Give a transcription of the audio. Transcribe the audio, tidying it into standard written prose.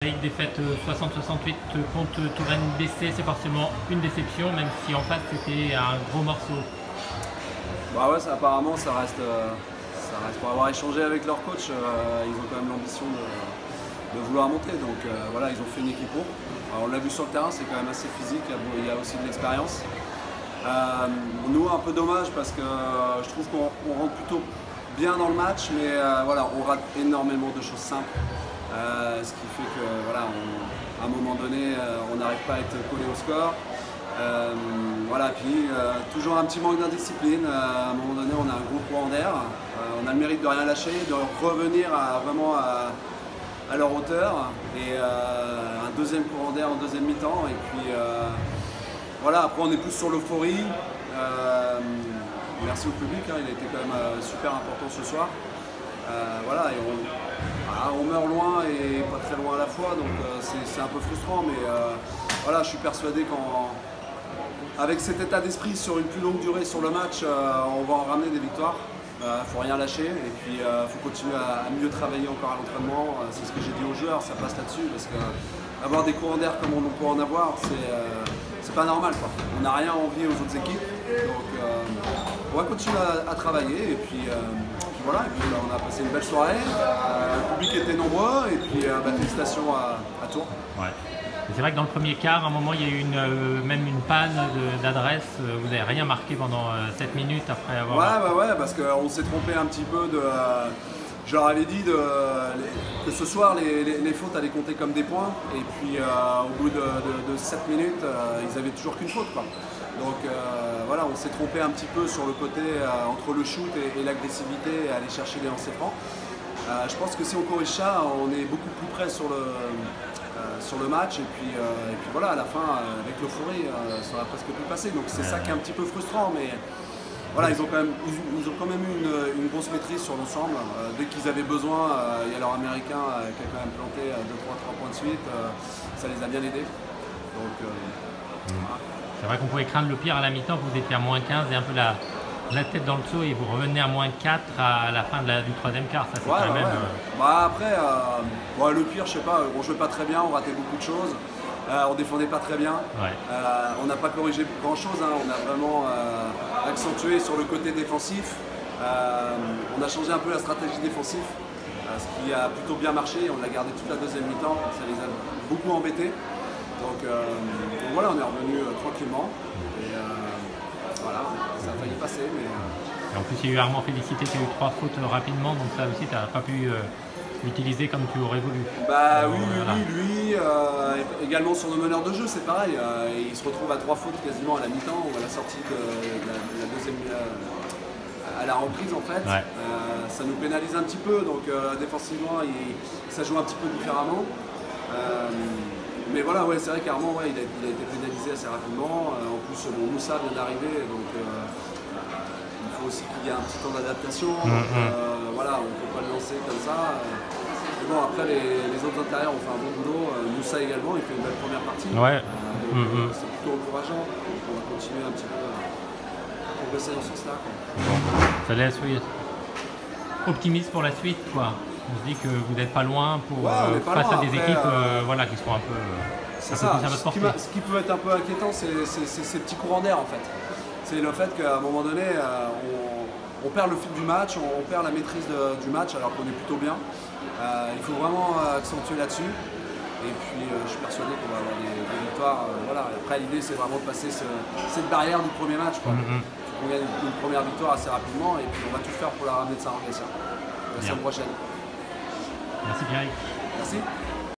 Avec défaite 60-68 contre Touraine BC, c'est forcément une déception, même si en face c'était un gros morceau. Bah ouais, apparemment ça reste pour avoir échangé avec leur coach, ils ont quand même l'ambition de vouloir monter. Donc voilà, ils ont fait une équipe pour. Alors, on l'a vu sur le terrain, c'est quand même assez physique, il y a aussi de l'expérience. Nous, un peu dommage parce que je trouve qu'on rentre plutôt bien dans le match, mais voilà, on rate énormément de choses simples. Ce qui fait que voilà, à un moment donné, on n'arrive pas à être collé au score. Voilà, puis toujours un petit manque d'indiscipline. À un moment donné, on a un gros courant d'air. On a le mérite de rien lâcher, de revenir vraiment à leur hauteur. Et un deuxième courant d'air en deuxième mi-temps. Et puis voilà, après on est plus sur l'euphorie. Merci au public, hein, il a été quand même super important ce soir. Voilà, et on meurt loin et pas très loin à la fois, donc c'est un peu frustrant, mais voilà, je suis persuadé qu'avec cet état d'esprit sur une plus longue durée sur le match, on va en ramener des victoires. Faut rien lâcher et puis faut continuer à mieux travailler encore à l'entraînement. C'est ce que j'ai dit aux joueurs, ça passe là-dessus, parce qu'avoir des courants d'air comme on peut en avoir, c'est pas normal, quoi. On n'a rien à envier aux autres équipes, donc on va continuer à travailler et puis voilà, et puis on a passé une belle soirée, le public était nombreux et puis félicitations à Tours. Ouais. C'est vrai que dans le premier quart, à un moment, il y a eu même une panne d'adresse. Vous n'avez rien marqué pendant 7 minutes après avoir... Ouais, parce qu'on s'est trompé un petit peu de... Je leur avais dit que ce soir, les fautes allaient compter comme des points. Et puis au bout de 7 minutes, ils avaient toujours qu'une faute, quoi. Donc voilà, on s'est trompé un petit peu sur le côté entre le shoot et l'agressivité et aller chercher les lancers francs. Je pense que si on corrige ça, on est beaucoup plus près sur le match. Et puis voilà, à la fin, avec l'euphorie, ça va presque plus passer. Donc c'est ça qui est un petit peu frustrant. Mais voilà, ils ont quand même eu une grosse maîtrise sur l'ensemble. Dès qu'ils avaient besoin, il y a leur américain qui a quand même planté 2-3 points de suite. Ça les a bien aidés. Donc voilà. C'est vrai qu'on pouvait craindre le pire à la mi-temps, vous étiez à moins 15 et un peu la tête dans le seau et vous revenez à moins 4 à la fin du troisième quart. Ça, c'est quand même... Bah, après, le pire, je sais pas, on jouait pas très bien, on ratait beaucoup de choses. On défendait pas très bien. Ouais. On n'a pas corrigé grand chose, hein. On a vraiment accentué sur le côté défensif. On a changé un peu la stratégie défensive, ce qui a plutôt bien marché. On l'a gardé toute la deuxième mi-temps, ça les a beaucoup embêtés. Donc voilà, on est revenu tranquillement. Et voilà, ça a failli passer. Mais, Et en plus, il y a eu Armand Félicité qui a eu 3 fautes rapidement, donc ça aussi, tu n'as pas pu l'utiliser comme tu aurais voulu. Bah oui, lui, également sur nos meneurs de jeu, c'est pareil. Il se retrouve à 3 fautes quasiment à la mi-temps ou à la sortie de la deuxième, à la reprise en fait. Ouais. Ça nous pénalise un petit peu, donc défensivement, ça joue un petit peu différemment. Mais voilà, ouais, c'est vrai qu'Armand, il a été pénalisé assez rapidement. En plus, Moussa vient d'arriver, donc il faut aussi qu'il y ait un petit temps d'adaptation. Voilà, on ne peut pas le lancer comme ça. Mais bon, après, les autres intérieurs ont fait un bon boulot. Moussa également, il fait une belle première partie. Ouais. C'est plutôt encourageant. Donc on va continuer un petit peu à progresser dans ce sens-là. Bon, ça laisse, oui, optimiste pour la suite, quoi. On se dit que vous n'êtes pas loin face à des équipes voilà, qui sont un peu plus à votre portée. Ce qui peut être un peu inquiétant, c'est ces petits courants d'air en fait. C'est le fait qu'à un moment donné, on perd le fil du match, on perd la maîtrise du match alors qu'on est plutôt bien. Il faut vraiment accentuer là-dessus. Et puis je suis persuadé qu'on va avoir des victoires. Voilà. Après l'idée c'est vraiment de passer cette barrière du premier match. On gagne une première victoire assez rapidement et puis on va tout faire pour la ramener de Saint-Roch. La semaine prochaine. Merci Pierre. Merci.